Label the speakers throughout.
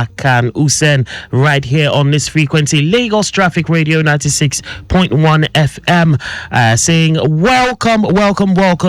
Speaker 1: Akan, Usen, right here on this frequency, Lagos Traffic Radio 96.1 FM, saying welcome.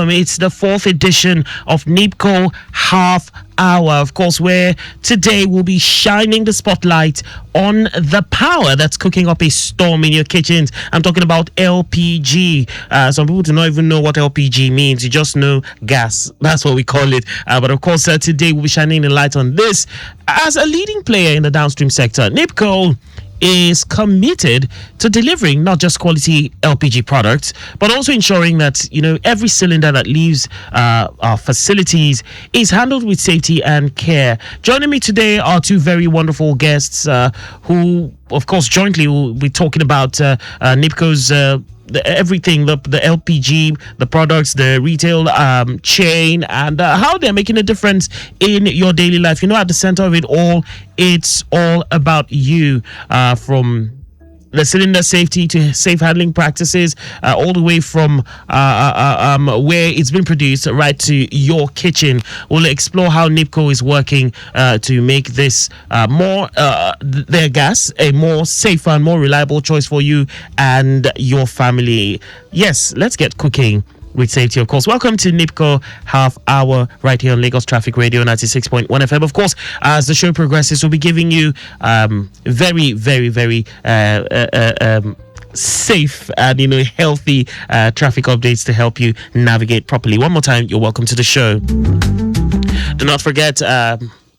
Speaker 1: It's the 4th edition of NIPCO Half Hour, of course, where today we'll be shining the spotlight on the power that's cooking up a storm in your kitchens. I'm talking about LPG. Some people do not even know what LPG means. You just know gas. That's what we call it. But of course, today we'll be shining the light on this. As a leading player in the downstream sector, NIPCO is committed to delivering not just quality LPG products, but also ensuring that, every cylinder that leaves our facilities is handled with safety and care. Joining me today are two very wonderful guests who, of course, jointly will be talking about NIPCO's everything, the LPG, the products, the retail chain, and how they're making a difference in your daily life. At the center of it all, it's all about you, from the cylinder safety to safe handling practices, all the way from where it's been produced right to your kitchen. We'll explore how NIPCO is working to make this their gas a more safer and more reliable choice for you and your family. Yes, let's get cooking with safety, of course. Welcome to NIPCO Half Hour right here on Lagos Traffic Radio 96.1 FM. Of course, as the show progresses, we'll be giving you very, very, very safe and healthy traffic updates to help you navigate properly. One more time, you're welcome to the show. Do not forget,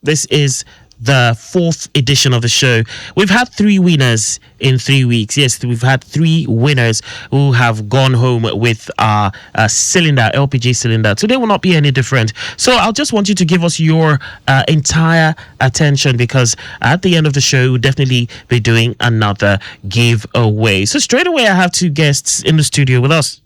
Speaker 1: this is the 4th edition of the show. We've had 3 winners in 3 weeks. Yes, we've had 3 winners who have gone home with our cylinder, LPG cylinder. Today will not be any different. So I'll just want you to give us your entire attention, because at the end of the show, we'll definitely be doing another giveaway. So straight away, I have 2 guests in the studio with us.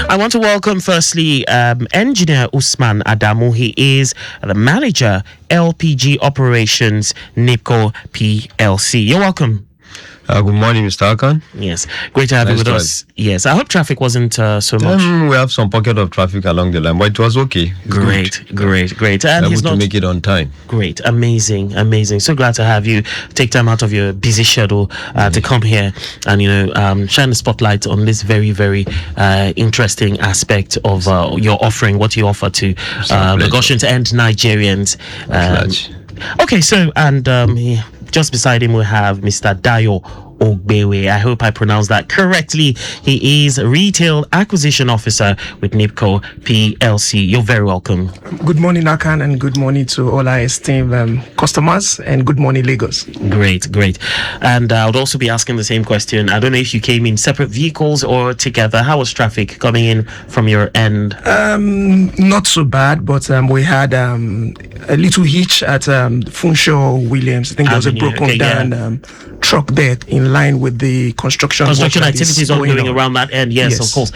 Speaker 1: I want to welcome firstly Engineer Usman Adamu. He is the manager, LPG Operations, NIPCO PLC. You're welcome.
Speaker 2: Good morning, Mr. Akan.
Speaker 1: Yes, great to have you with us. Yes, I hope traffic wasn't so much.
Speaker 2: We have some pocket of traffic along the line, but it was okay.
Speaker 1: Great. And
Speaker 2: he's able to make it on time.
Speaker 1: Great, amazing. So glad to have you take time out of your busy schedule to come here and shine the spotlight on this very, very interesting aspect of your offering, what you offer to Lagosians and Nigerians. Okay, so and just beside him we have Mr. Dayo Ogbewe. I hope I pronounced that correctly. He is Retail Acquisition Officer with NIPCO PLC. You're very welcome.
Speaker 3: Good morning, Akan, and good morning to all our esteemed customers, and good morning, Lagos.
Speaker 1: Great. And I would also be asking the same question. I don't know if you came in separate vehicles or together. How was traffic coming in from your end?
Speaker 3: Not so bad, but we had a little hitch at Funshaw Williams. I think there was a broken down truck there in line with the construction
Speaker 1: activities ongoing around that end. Yes, of course.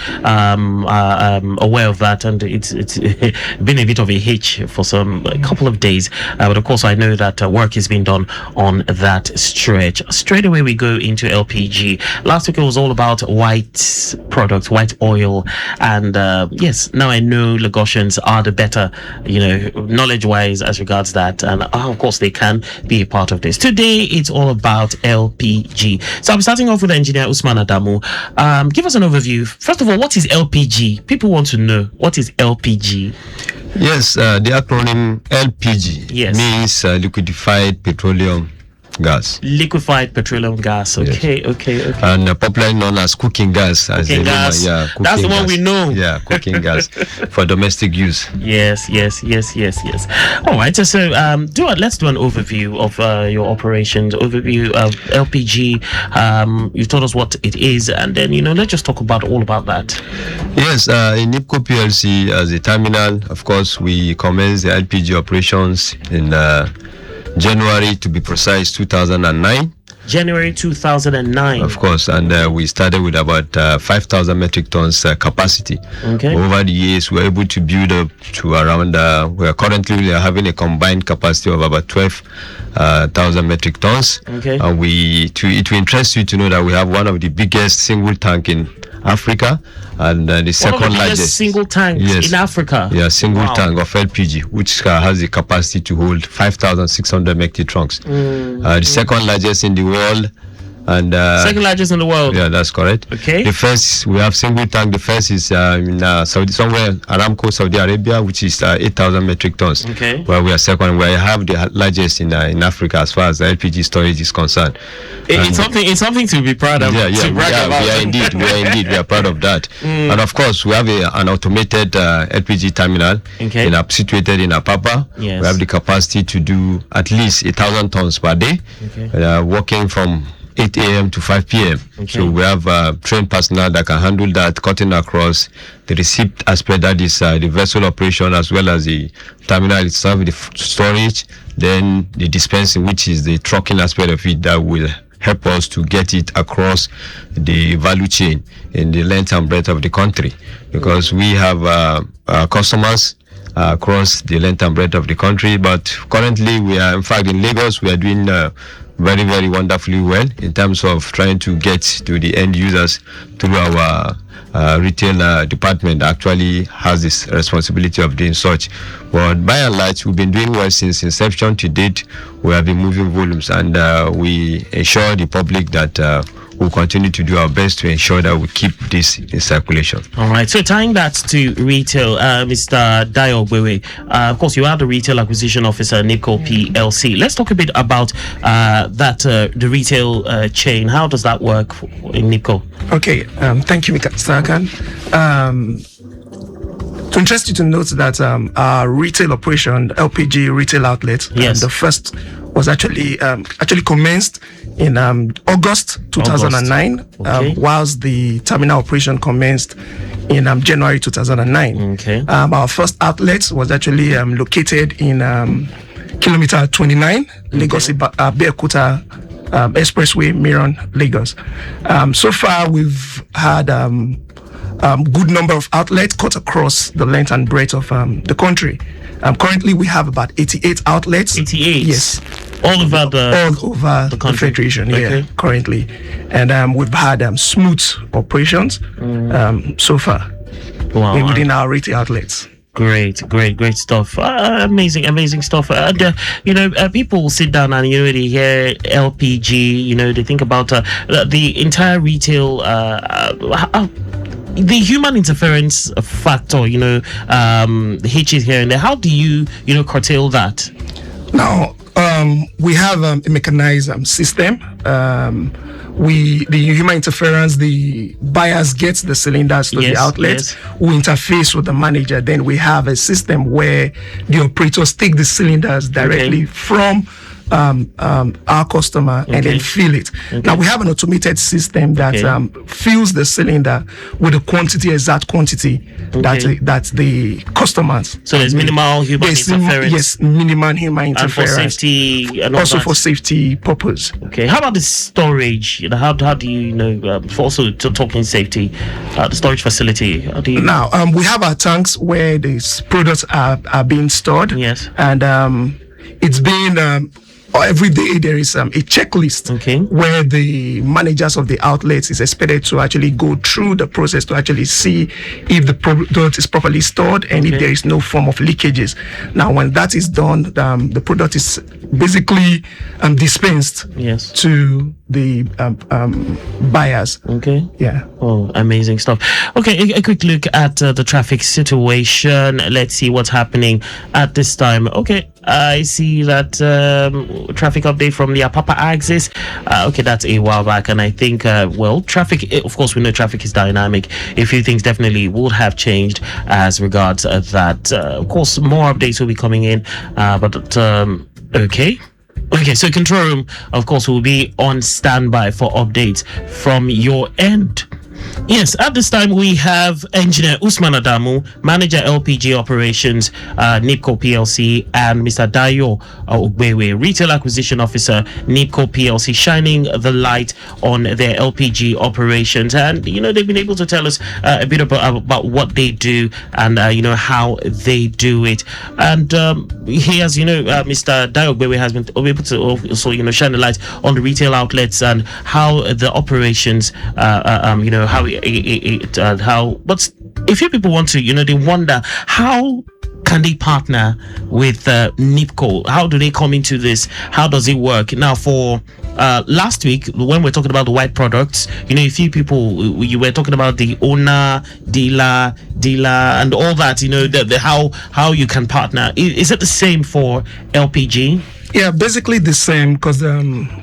Speaker 1: Aware of that, and it's been a bit of a hitch for a couple of days. But of course, I know that work is being done on that stretch. Straight away, we go into LPG. Last week it was all about white products, white oil, and yes, now I know Lagosians are the better, knowledge-wise as regards that, and of course they can be a part of this. Today, it's all about LPG. So I'm starting off with Engineer Usman Adamu. Give us an overview. First of all, what is LPG? People want to know, what is LPG?
Speaker 2: Yes, the acronym LPG means liquefied petroleum gas.
Speaker 1: Liquefied petroleum gas. Okay.
Speaker 2: And popularly known as cooking gas.
Speaker 1: Cooking gas. That's the one we know.
Speaker 2: Yeah, cooking gas for domestic use.
Speaker 1: Yes. All right. So let's do an overview of your operations. Overview of LPG. You've told us what it is, and then let's just talk all about that.
Speaker 2: Yes, in NIPCO PLC as a terminal, of course, we commenced the LPG operations in January, to be precise, 2009.
Speaker 1: January 2009.
Speaker 2: Of course, and we started with about 5,000 metric tons capacity.
Speaker 1: Okay.
Speaker 2: Over the years, we were able to build up to around, we are currently having a combined capacity of about 12,000 metric tons.
Speaker 1: Okay.
Speaker 2: And it will interest you to know that we have one of the biggest single tank in Africa, and the second largest
Speaker 1: single tank in Africa.
Speaker 2: Yeah, single tank of LPG, which has the capacity to hold 5,600 metric tons. The second largest in the world. And
Speaker 1: second largest in the world.
Speaker 2: Yeah, that's correct.
Speaker 1: Okay.
Speaker 2: The first, we have single tank. The first is in Saudi, somewhere Aramco, Saudi Arabia, which is 8,000 metric tons.
Speaker 1: Okay.
Speaker 2: Where we are second. We have the largest in Africa as far as the LPG storage is concerned.
Speaker 1: It's something to be proud of.
Speaker 2: Yeah,
Speaker 1: to brag about.
Speaker 2: We are indeed. We are proud of that. And of course, we have an automated LPG terminal situated in Apapa.
Speaker 1: Yes.
Speaker 2: We have the capacity to do at least 1,000 tons per day.
Speaker 1: Okay.
Speaker 2: Working from 8 a.m. to 5 p.m.
Speaker 1: Okay.
Speaker 2: So we have trained personnel that can handle that, cutting across the receipt aspect, that is the vessel operation, as well as the terminal itself, the storage, then the dispensing, which is the trucking aspect of it that will help us to get it across the value chain in the length and breadth of the country, because we have customers across the length and breadth of the country. But currently we are, in fact, in Lagos, we are doing very, very wonderfully well in terms of trying to get to the end users through our retail department that actually has this responsibility of doing such. But by and large, we've been doing well since inception to date. We have been moving volumes, and we assure the public that we'll continue to do our best to ensure that we keep this in circulation.
Speaker 1: All right. So tying that to retail, Mr. Dayo Ogbewe, of course, you are the retail acquisition officer, NIPCO PLC. Let's talk a bit about the retail chain. How does that work in NIPCO?
Speaker 3: Okay. Thank you, Mr. Akan. To interest you to note that our retail operation, LPG retail outlet, the first was actually commenced in August 2009, whilst the terminal operation commenced in January 2009.
Speaker 1: Okay.
Speaker 3: Our first outlet was actually located in kilometer 29, Lagos Abeokuta Expressway, Miran, Lagos. So far, we've had good number of outlets cut across the length and breadth of the country. Currently, we have about 88 outlets.
Speaker 1: 88?
Speaker 3: Yes.
Speaker 1: All over the
Speaker 3: country. The Federation, currently. And we've had smooth operations so far within our retail outlets.
Speaker 1: Great stuff. Amazing stuff. People sit down and they hear LPG. They think about the entire retail. The human interference factor. The hitches here and there. How do you curtail that?
Speaker 3: Now, we have a mechanized system. The human interference, the buyers get the cylinders to the outlet. We interface with the manager. Then we have a system where the operators take the cylinders directly from our customer and then fill it. Now we have an automated system that fills the cylinder with the exact quantity that the customers.
Speaker 1: So there's minimal human interference.
Speaker 3: Yes, minimal human interference.
Speaker 1: And for safety, and
Speaker 3: also for safety purpose.
Speaker 1: Okay. How about the storage? How do you also talking safety, the storage facility? How do you?
Speaker 3: Now we have our tanks where these products are being stored.
Speaker 1: Yes.
Speaker 3: And it's being every day there is a checklist where the managers of the outlets is expected to actually go through the process to actually see if the product is properly stored and if there is no form of leakages. Now, when that is done, the product is basically dispensed to the buyers.
Speaker 1: Okay.
Speaker 3: Yeah.
Speaker 1: Oh, amazing stuff. Okay, a quick look at the traffic situation. Let's see what's happening at this time. Okay, I see that traffic update from the Apapa axis. Okay, that's a while back, and I think traffic. Of course, we know traffic is dynamic. A few things definitely would have changed as regards that. Of course, more updates will be coming in, Okay, so control room, of course, will be on standby for updates from your end. Yes, at this time we have Engineer Usman Adamu, Manager LPG Operations, NIPCO PLC, and Mr. Dayo Ogbewe, Retail Acquisition Officer, NIPCO PLC, shining the light on their LPG operations. And they've been able to tell us a bit about what they do and how they do it. And he has, Mr. Dayo Ogbewe has been able to also shine the light on the retail outlets and how the operations, how how, but a few people want to, they wonder how can they partner with NIPCO? How do they come into this? How does it work? Now, for last week, when we're talking about the white products, a few people, you were talking about the owner, dealer, and all that, the how you can partner. Is it the same for LPG?
Speaker 3: Yeah, basically the same, because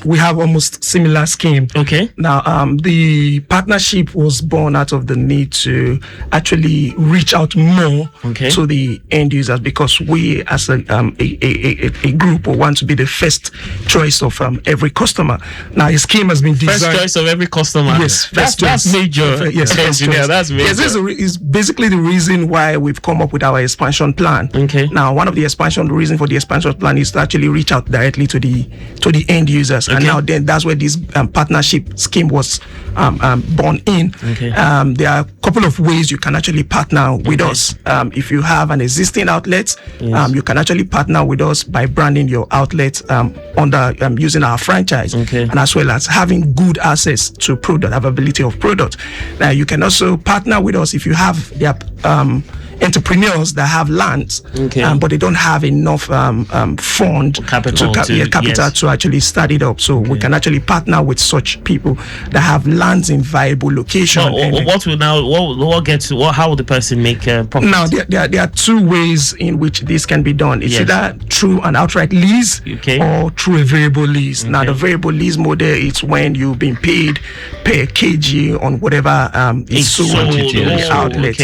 Speaker 3: we have almost similar scheme.
Speaker 1: Okay.
Speaker 3: Now, the partnership was born out of the need to actually reach out more to the end users, because we, as a group, want to be the first choice of every customer. Now, a scheme has been designed.
Speaker 1: First choice of every customer.
Speaker 3: Yes,
Speaker 1: that's major.
Speaker 3: Yes,
Speaker 1: engineer. That's major.
Speaker 3: Yes, this is basically the reason why we've come up with our expansion plan.
Speaker 1: Okay.
Speaker 3: Now, one of the reason for the expansion plan is to actually reach out directly to the end users, and now then that's where this partnership scheme was born in. There are a couple of ways you can actually partner with us. If you have an existing outlet, you can actually partner with us by branding your outlet under using our franchise, and as well as having good access to product, availability of product. Now, you can also partner with us if you have the entrepreneurs that have lands, but they don't have enough
Speaker 1: capital
Speaker 3: to actually start it up. So we can actually partner with such people that have lands in viable location.
Speaker 1: How will the person make profit?
Speaker 3: Now, there are two ways in which this can be done. It's either through an outright lease or through a variable lease. Now, the variable lease model is when you've been paid per kg on whatever is sold in the outlet.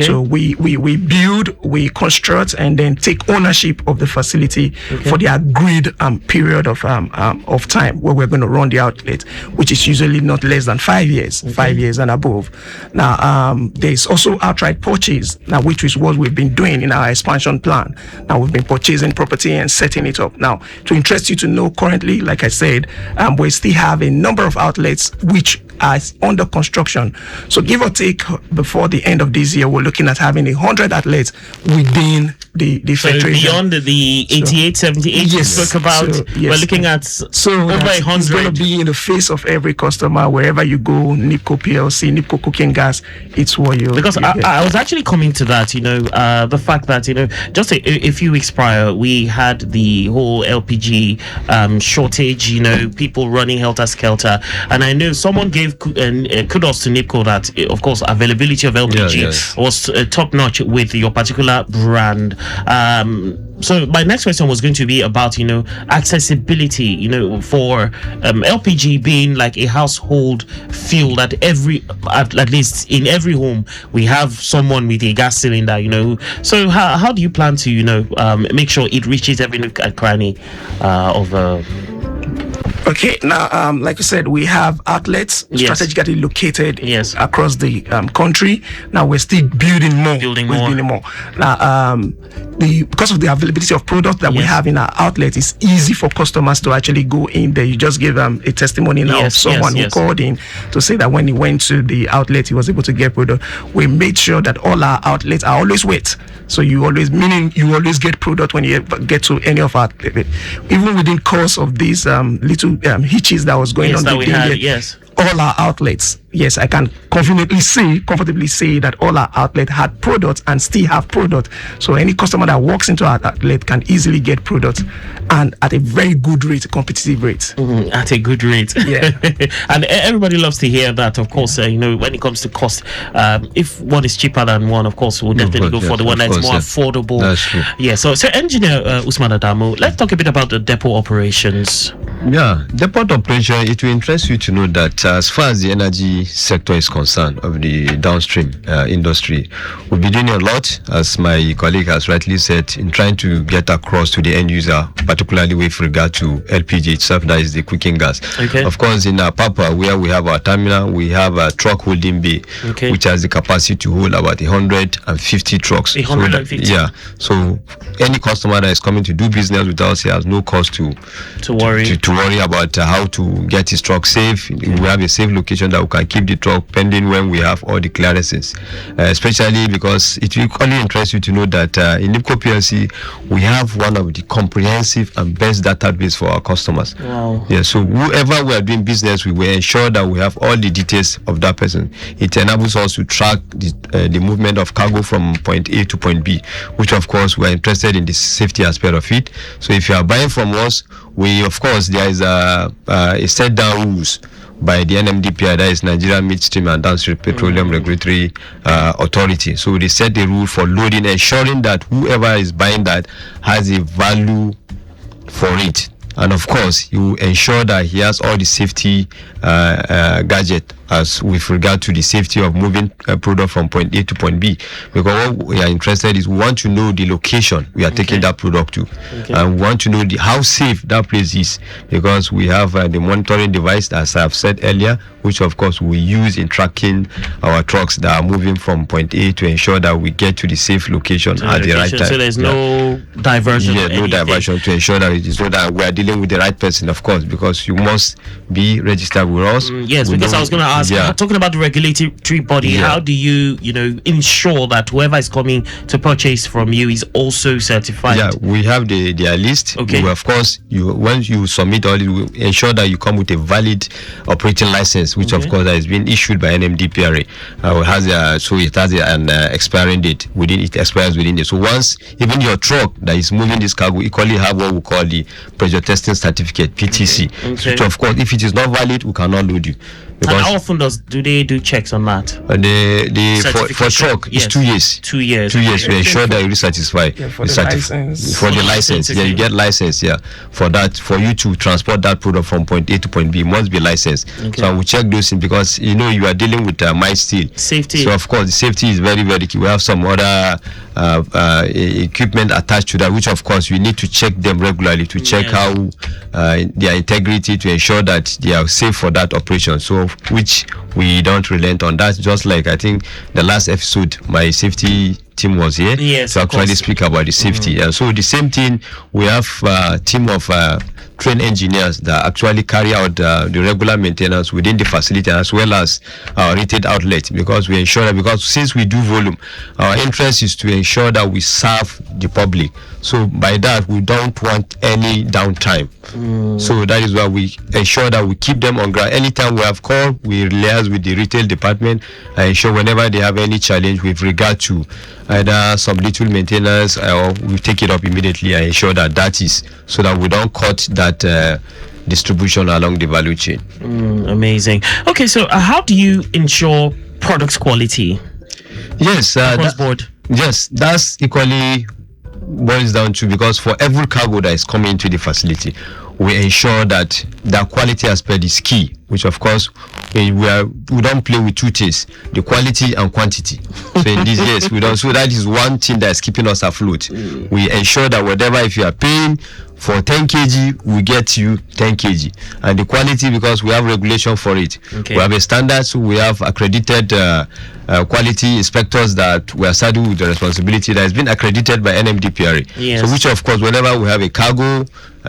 Speaker 3: So we build, we construct, and then take ownership of the facility for the agreed period of time where we're going to run the outlet, which is usually not less than 5 years, 5 years and above. Now, there's also outright purchase, now which is what we've been doing in our expansion plan. Now, we've been purchasing property and setting it up. Now, to interest you to know, currently, like I said, we still have a number of outlets which are under construction. So give or take, before the end of this year, we're looking at having 100 outlets within the federation.
Speaker 1: Beyond the 88, 78 you spoke about, we're looking at over 100.
Speaker 3: It's going to be in the face of every customer wherever you go. NIPCO PLC, NIPCO Cooking Gas, it's what you.
Speaker 1: Because I was actually coming to that, the fact that just a few weeks prior we had the whole LPG shortage. People running helter skelter, and I know someone gave kudos to NIPCO that, of course, availability of LPG was top notch with your particular brand. So my next question was going to be about accessibility, for LPG being like a household fuel that at least in every home we have someone with a gas cylinder. So how do you plan to make sure it reaches every nook and cranny of
Speaker 3: Okay, now, like I said, we have outlets strategically located across the country. Now, we're still building more. Now, because of the availability of product that we have in our outlet, it's easy for customers to actually go in there. You just give them a testimony now of someone who called in to say that when he went to the outlet, he was able to get product. We made sure that all our outlets are always wet. So you always get product when you get to any of our, even within course of these little hitches that was going on
Speaker 1: that we had,
Speaker 3: all our outlets, I can comfortably say that all our outlets had products and still have product. So any customer that walks into our outlet can easily get product, and at a very good rate, competitive rate.
Speaker 1: At a good rate. And everybody loves to hear that, of course. When it comes to cost, if one is cheaper than one, of course, we'll definitely go for the one that's more affordable.
Speaker 2: That's true.
Speaker 1: So Engineer Usman Adamu, let's talk a bit about the depot operations.
Speaker 2: Depot operation, it will interest you to know that as far as the energy sector is concerned of the downstream industry, we'll be doing a lot, as my colleague has rightly said, in trying to get across to the end user, particularly with regard to LPG itself, that is the cooking gas. Of course, in Papa, where we have our terminal, we have a truck holding bay, which has the capacity to hold about 150 trucks.
Speaker 1: 150.
Speaker 2: So any customer that is coming to do business with us, he has no cost to
Speaker 1: worry.
Speaker 2: To worry about how to get his truck safe. We have a safe location that we can keep the truck pending when we have all the clearances. Especially because it will only interest you to know that in NIPCO PLC, we have one of the comprehensive and best database for our customers.
Speaker 1: Wow.
Speaker 2: Yeah, so whoever we are doing business with, we ensure that we have all the details of that person. It enables us to track the movement of cargo from point A to point B, which of course we are interested in the safety aspect of it. So if you are buying from us, we of course there is a set down rules by the NMDPI, that is Nigeria Midstream and Downstream Petroleum Regulatory Authority. So they set the rule for loading, ensuring that whoever is buying that has a value for it. And of course, you ensure that he has all the safety gadget as with regard to the safety of moving a product from point A to point B. Because what we are interested is we want to know the location we are taking that product to. And we want to know how safe that place is, because we have the monitoring device, as I have said earlier, which of course we use in tracking our trucks that are moving from point A to ensure that we get to the safe location at the right time.
Speaker 1: So there's no diversion.
Speaker 2: Yeah, no diversion, to ensure that it is so that we are dealing with the right person, of course, because you must be registered with us.
Speaker 1: Yes, because I was going to ask, talking about the regulatory body, how do you ensure that whoever is coming to purchase from you is also certified?
Speaker 2: Yeah, we have their list.
Speaker 1: Okay.
Speaker 2: Of course, once you submit all it, we ensure that you come with a valid operating license, which of course has been issued by NMDPRA. It has an expiring date. It expires within it. So once even your truck that is moving this cargo equally have what we call the pressure testing certificate, PTC.
Speaker 1: Okay.
Speaker 2: So of course, if it is not valid, we cannot load you.
Speaker 1: And how often do they do checks on that?
Speaker 2: For truck, it's 2 years.
Speaker 1: 2 years.
Speaker 2: 2 years. We ensure that you satisfy.
Speaker 3: For the license.
Speaker 2: For the license, you get license. For that, for you to transport that product from point A to point B, must be licensed. So we check those things, because you are dealing with mild steel.
Speaker 1: Safety.
Speaker 2: So of course, the safety is very, very key. We have some other equipment attached to that, which of course we need to check them regularly to check how their integrity, to ensure that they are safe for that operation. So which we don't relent on that. Just like I think the last episode, my safety team was here to actually speak about the safety. And so the same thing, we have a team of trained engineers that actually carry out the regular maintenance within the facility, as well as our retail outlet, because we ensure that, because since we do volume, our interest is to ensure that we serve the public. So by that, we don't want any downtime. So that is why we ensure that we keep them on ground. Anytime we have call, we liaise with the retail department and ensure whenever they have any challenge with regard to either some little maintenance, or we take it up immediately and ensure that is, so that we don't cut that distribution along the value chain.
Speaker 1: Amazing. Okay, so how do you ensure products quality?
Speaker 2: Yes,
Speaker 1: across board.
Speaker 2: Yes, that's equally boils down to, because for every cargo that is coming into the facility, we ensure that the quality aspect is key, which of course we don't play with two things, the quality and quantity. So in these years we don't. So that is one thing that is keeping us afloat. We ensure that whatever, if you are paying for 10 kg, we get you 10 kg, and the quality, because we have regulation for it. We have a standard, so we have accredited quality inspectors that we are saddled with the responsibility that has been accredited by NMDPRA. So which of course, whenever we have a cargo,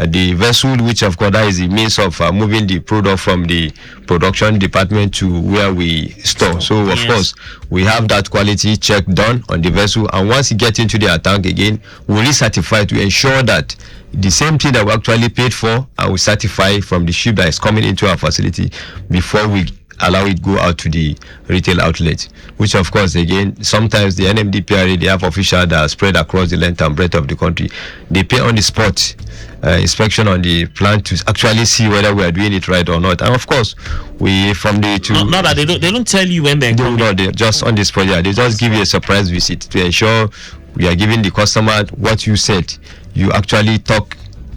Speaker 2: the vessel, which of course that is the means of moving the product from the production department to where we store. So of course we have that quality check done on the vessel, and once it gets into the tank again, we recertify to ensure that the same thing that we actually paid for, and we certify from the ship that is coming into our facility before we allow it go out to the retail outlet, which of course again, sometimes the NMDPRA, they have officials that are spread across the length and breadth of the country. They pay on the spot inspection on the plant to actually see whether we are doing it right or not. And of course, we from the
Speaker 1: not that they don't tell you when they're coming.
Speaker 2: No, they just on this project, they just give you a surprise visit to ensure we are giving the customer what you said. You actually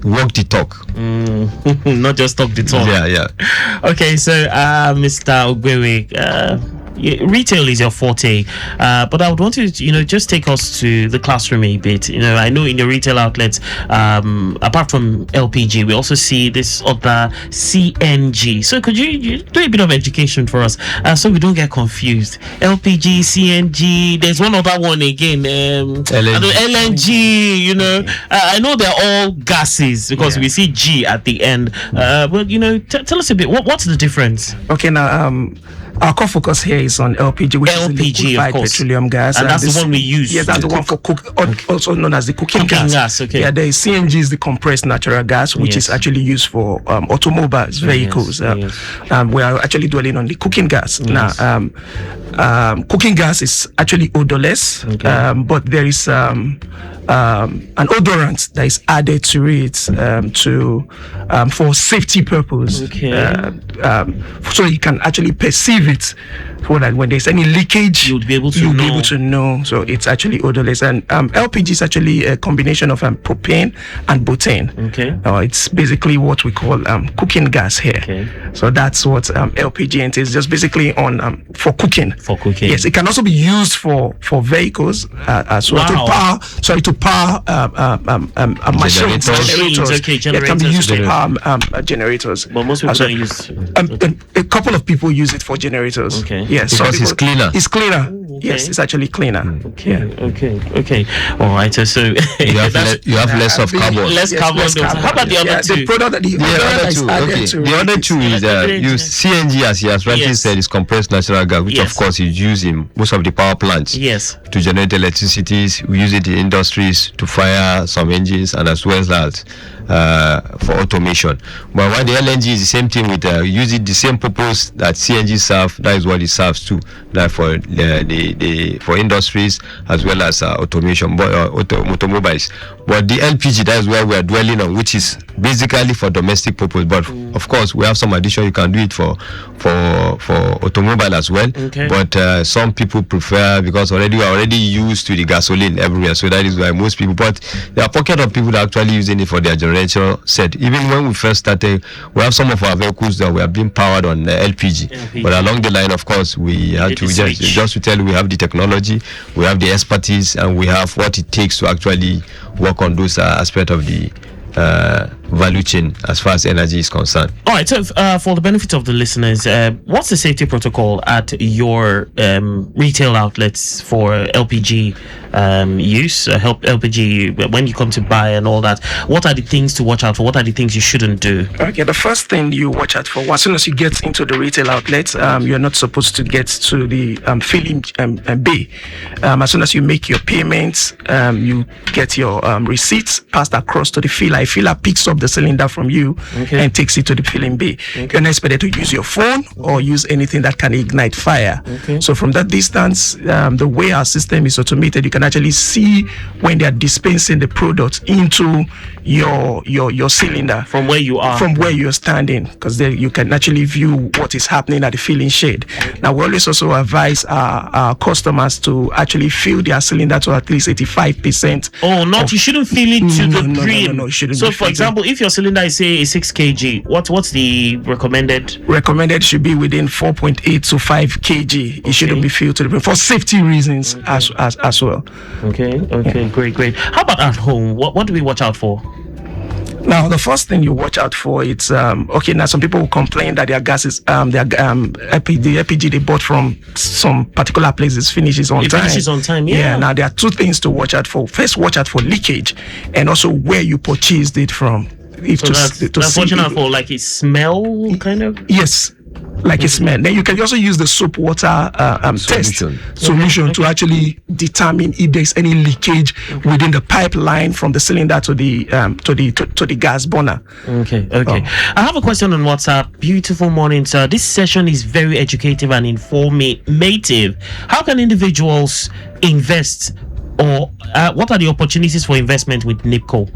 Speaker 2: walk the talk.
Speaker 1: Not just talk the talk.
Speaker 2: Yeah.
Speaker 1: Okay, so Mr. Ogbewe, retail is your forte, but I would want you to, just take us to the classroom a bit. I know in your retail outlets, apart from LPG, we also see this other CNG. So could you do a bit of education for us, so we don't get confused? LPG, CNG. There's one other one again. LNG. I know they're all gases because we see G at the end. But tell us a bit. What's the difference?
Speaker 3: Okay, now our core focus here is on LPG, which is liquefied petroleum gas,
Speaker 1: and that's the one we use.
Speaker 3: Yes, that's the one for also known as the cooking gas.
Speaker 1: Okay.
Speaker 3: Yeah, the CNG is the compressed natural gas, which is actually used for automobiles, vehicles. We are actually dwelling on the cooking gas now. Cooking gas is actually odorless, but there is an odorant that is added to it for safety purpose. So you can actually perceive it, so that when there's any leakage,
Speaker 1: you'll be able to
Speaker 3: know. So it's actually odorless. And LPG is actually a combination of propane and butane. It's basically what we call cooking gas here. So that's what LPG entails, just basically on for cooking. Yes, it can also be used for vehicles as well, to power machines, generators. It can be used to power generators.
Speaker 1: But most people don't use.
Speaker 3: A couple of people use it for generators. Yes,
Speaker 2: because it's cleaner.
Speaker 3: It's cleaner. Yes, it's actually cleaner.
Speaker 1: Okay. All right. So
Speaker 2: you have less of carbon.
Speaker 1: Less carbon. How about the other two?
Speaker 2: The other two is CNG, as he has rightly said, is compressed natural gas, which of course is used in most of the power plants. To generate electricity. We use it in industries to fire some engines, and as well as for automation. But while the LNG is the same thing, with use it the same purpose that CNG serves, that is what it serves too. That for for industries as well as automation, automobiles. But the LPG, that is where we are dwelling on, which is basically for domestic purpose. But of course, we have some addition. You can do it for automobile as well. But some people prefer, because we are already used to the gasoline everywhere. So that is why most people. But there are pockets of people that are actually using it for their generator set. Even when we first started, we have some of our vehicles that were being powered on LPG. But along the line, of course, we had to just to tell you, we have the technology, we have the expertise, and we have what it takes to actually work on those aspects of the value chain as far as energy is concerned.
Speaker 1: All right, so for the benefit of the listeners, what's the safety protocol at your retail outlets for LPG use? LPG, when you come to buy and all that, what are the things to watch out for? What are the things you shouldn't do?
Speaker 3: Okay, the first thing you watch out for, as soon as you get into the retail outlet, you're not supposed to get to the filling bay. As soon as you make your payments, you get your receipts passed across to the filler. A filler picks up the cylinder from you and takes it to the filling bay. You're not expected to use your phone or use anything that can ignite fire. So from that distance, the way our system is automated, you can actually see when they are dispensing the product into your cylinder
Speaker 1: from where you are,
Speaker 3: from where you're standing, because then you can actually view what is happening at the filling shed. Now we always also advise our customers to actually fill their cylinder to at least 85%.
Speaker 1: You shouldn't fill it to the brim.
Speaker 3: No, it shouldn't.
Speaker 1: So for example, if your cylinder is say 6 kg, what's the recommended?
Speaker 3: Recommended should be within 4.8 to 5 kg. It shouldn't be filled to the brim for safety reasons as well.
Speaker 1: Great. How about at home? What do we watch out for?
Speaker 3: Now, the first thing you watch out for, it's now some people will complain that their gas is the LPG they bought from some particular places finishes on time.
Speaker 1: Finishes on time, yeah.
Speaker 3: Now there are two things to watch out for. First, watch out for leakage, and also where you purchased it from.
Speaker 1: That's watching out for like a smell, kind of.
Speaker 3: Yes. Like a smell. Then you can also use the soap water solution to actually determine if there's any leakage within the pipeline from the cylinder to the gas burner.
Speaker 1: Okay. I have a question on WhatsApp. Beautiful morning, sir. This session is very educative and informative. How can individuals invest, or what are the opportunities for investment with NIPCO?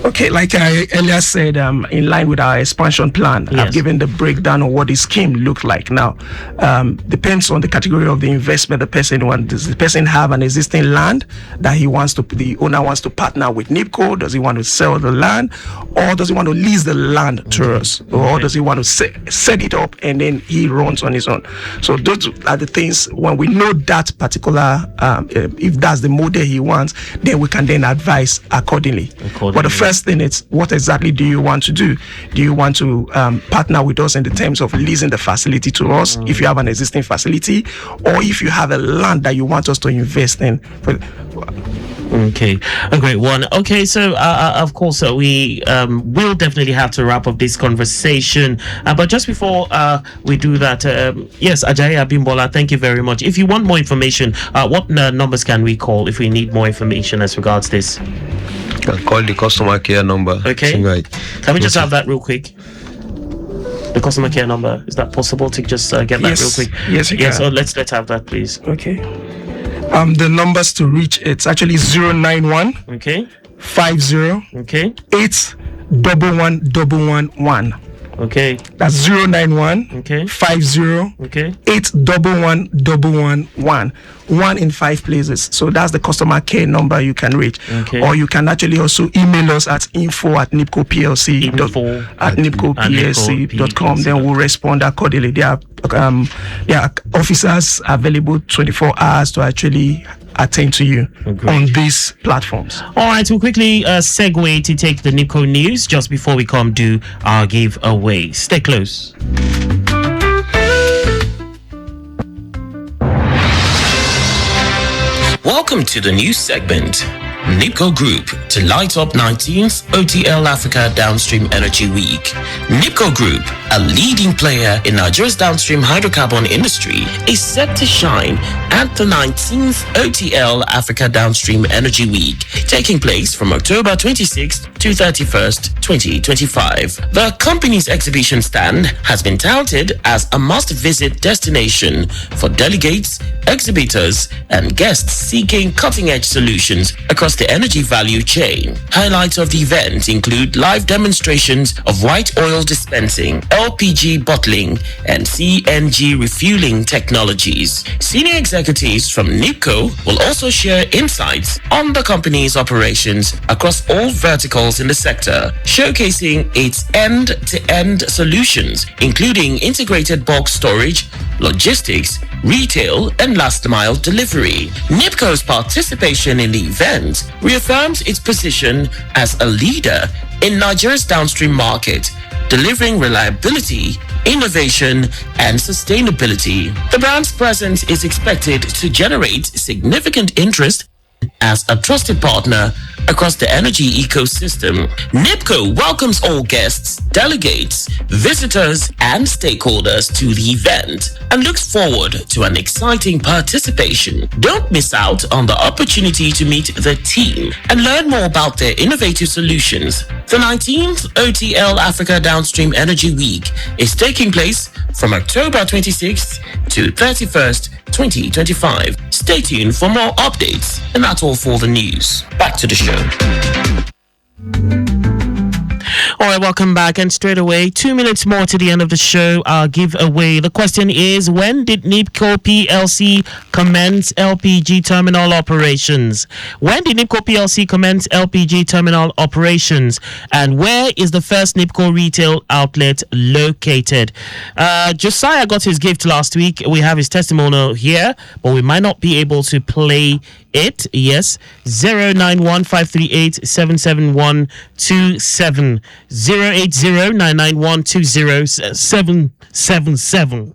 Speaker 3: Okay, like I earlier said, in line with our expansion plan, I've given the breakdown of what the scheme looked like. Now, depends on the category of the investment the person wants. Does the person have an existing land that the owner wants to partner with NIPCO? Does he want to sell the land, or does he want to lease the land to us, or does he want to set it up and then he runs on his own? So those are the things. When we know that particular, if that's the model he wants, then we can then advise accordingly. But the first thing is, what exactly do you want to do? Do you want to partner with us in the terms of leasing the facility to us if you have an existing facility, or if you have a land that you want us to invest in?
Speaker 1: Okay, a great one. Okay, so of course we will definitely have to wrap up this conversation, but just before we do that, yes, Ajayi Abimbola, thank you very much. If you want more information, what numbers can we call if we need more information as regards this?
Speaker 2: Call the customer care number.
Speaker 1: Okay, can we just have that real quick? The customer care number, is that possible to just get that real quick?
Speaker 3: Yes, you can.
Speaker 1: So let's have that, please.
Speaker 3: Okay. The numbers to reach, it's actually 091 50 8 11111.
Speaker 1: Okay.
Speaker 3: That's 091 50 8 11111. 1 in 5 places. So that's the customer care number you can reach. Or you can actually also email us at info@nipcoplc.com. Then we'll respond accordingly. There are officers available 24 hours to actually attend to you on these platforms.
Speaker 1: All right, we'll quickly segue to take the NIPCO news just before we come do our giveaway. Stay close.
Speaker 4: Welcome to the news segment. NIPCO Group to light up 19th OTL Africa Downstream Energy Week. NIPCO Group, a leading player in Nigeria's downstream hydrocarbon industry, is set to shine at the 19th OTL Africa Downstream Energy Week, taking place from October 26th to 31st, 2025. The company's exhibition stand has been touted as a must-visit destination for delegates, exhibitors, and guests seeking cutting-edge solutions across the energy value chain. Highlights of the event include live demonstrations of white oil dispensing, LPG bottling, and CNG refueling technologies. Senior executives from NIPCO will also share insights on the company's operations across all verticals in the sector, showcasing its end-to-end solutions, including integrated bulk storage, logistics, retail, and last-mile delivery. NIPCO's participation in the event reaffirms its position as a leader in Nigeria's downstream market, delivering reliability, innovation, and sustainability. The brand's presence is expected to generate significant interest as a trusted partner across the energy ecosystem. NIPCO welcomes all guests, delegates, visitors, and stakeholders to the event and looks forward to an exciting participation. Don't miss out on the opportunity to meet the team and learn more about their innovative solutions. The 19th OTL Africa Downstream Energy Week is taking place from October 26th to 31st, 2025. Stay tuned for more updates, and that's all for the news. Back to the show.
Speaker 1: All right, welcome back. And straight away, 2 minutes more to the end of the show, our giveaway. The question is, when did NIPCO PLC commence LPG terminal operations? When did NIPCO PLC commence LPG terminal operations? And where is the first NIPCO retail outlet located? Josiah got his gift last week. We have his testimonial here, but we might not be able to play it. Yes, 091-538-77127, 080-991-20777.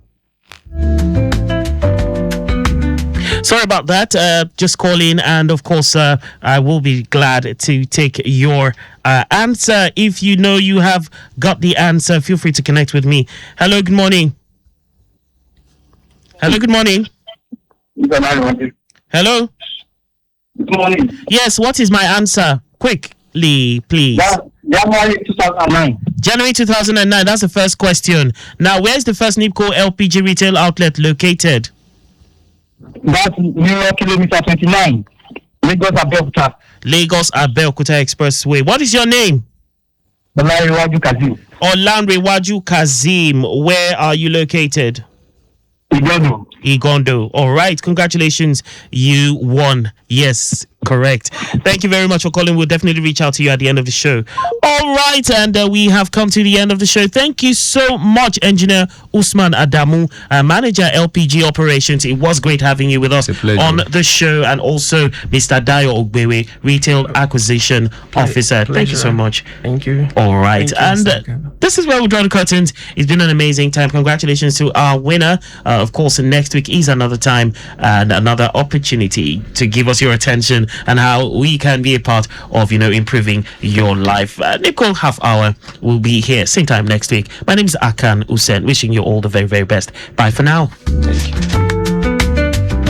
Speaker 1: Sorry about that. Just call in, and of course, I will be glad to take your answer. If you know you have got the answer, feel free to connect with me. Hello, good morning. Hello, good morning. Hello.
Speaker 5: Good morning.
Speaker 1: Yes, what is my answer? Quickly, please.
Speaker 5: January 2009.
Speaker 1: January 2009, that's the first question. Now, where's the first NIPCO LPG retail outlet located?
Speaker 5: That's near kilometer 29. Lagos Abeokuta.
Speaker 1: Lagos Abeokuta Expressway. What is your name?
Speaker 5: Olanrewaju Kazeem.
Speaker 1: Olanrewaju Kazeem. Where are you located? Igondo. All right. Congratulations. You won. Yes, correct. Thank you very much for calling. We'll definitely reach out to you at the end of the show. All right. And we have come to the end of the show. Thank you so much, Engineer Usman Adamu, Manager LPG Operations. It was great having you with us on the show. And also Mr. Dayo Ogbewe, Retail Acquisition Officer. Thank you so much.
Speaker 3: Thank you.
Speaker 1: All right. And this is where we draw the curtains. It's been an amazing time. Congratulations to our winner. Of course, next week is another time and another opportunity to give us your attention and how we can be a part of, improving your life. NIPCO Half Hour will be here same time next week. My name is Akan Usen, wishing you all the very, very best. Bye for now.
Speaker 3: Thank you.